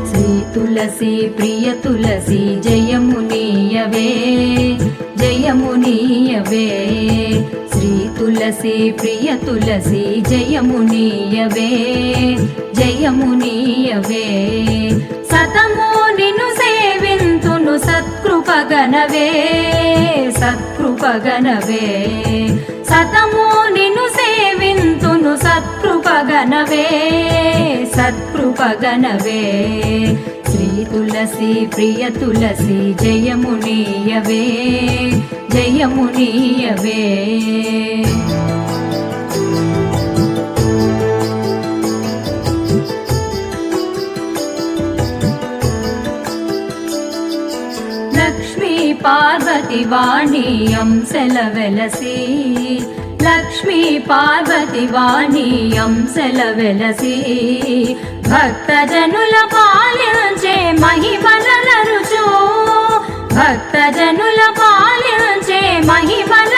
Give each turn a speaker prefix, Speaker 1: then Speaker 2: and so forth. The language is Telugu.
Speaker 1: శ్రీ తులసి ప్రియ తులసి జయమునీయవే జయమునీయవే శ్రీ తులసి ప్రియ తులసి జయమునీయవే జయమునీయవే సతము నిన్ను సేవింతును సత్కృపగనవే సత్కృపగనవే సతము నిన్ను సేవింతును సత్కృపగనవే సత్కృపగనవే శ్రీ తులసి ప్రియ తులసి జయమునీయవే జయమునీయవే లక్ష్మీ పార్వతి వాణి అంశల వెలసి లక్ష్మీ పార్వతి వాణి అంశల వెలసి భక్తజనుల పాలించే మహిమల రుచు భక్తజనుల పాలించే మహిమల